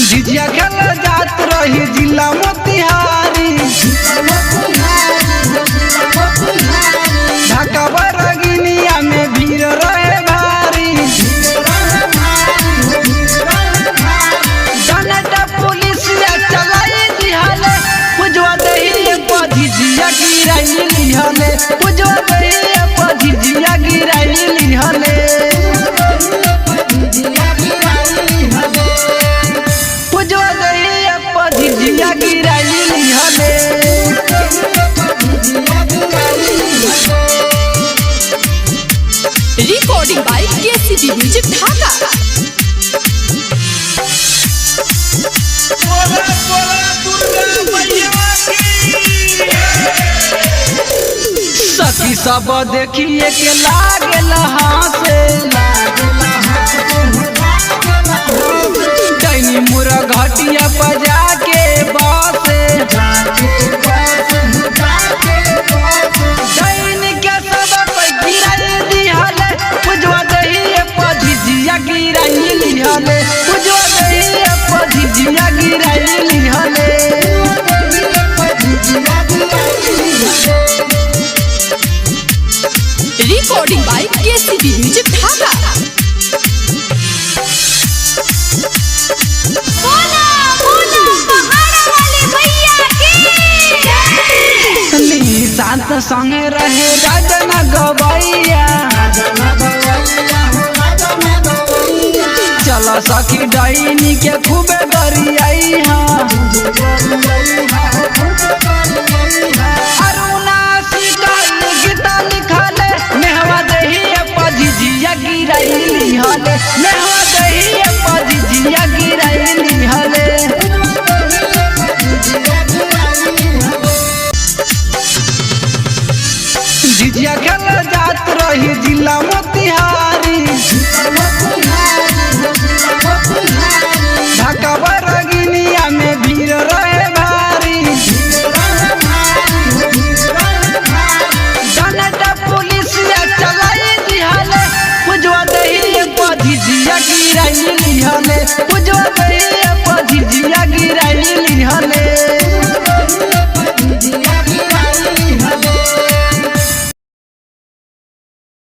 झिझिया खेल जात रही जिला मोतिहारी ढाका बरगिनिया में भीड़ रहे भारी जनता पुलिस चलाई दिहाले पुजवा दही झिझिया गिराई लिहले पुजवा दही झिझिया गिराई लिहले झिझिया गिराई लिहले रिकॉर्डिंग बाय केसीबी म्यूजिक ढाका। सखी सब देखिए के लागल हासे डैनी मुरा घटिया बजा के बासे डैनी के सब गिराई दिहले पुजवा दही झिझिया गिराई लिहले पुजवा दही झिझिया गिराई लिहले रिकॉर्डिंग बाय केसीबी म्यूजिक ढाका। शांत संग रहे राजन गवैया चला सखी डैनी के खूबे गरियाई अरुणा सीता गीता लिखले नेहवा दही झिझिया गिराई लिहले नेहवा दही झिझिया गिराई लिहले झिझिया खेल जात रही जिला मोतिहारी ढाका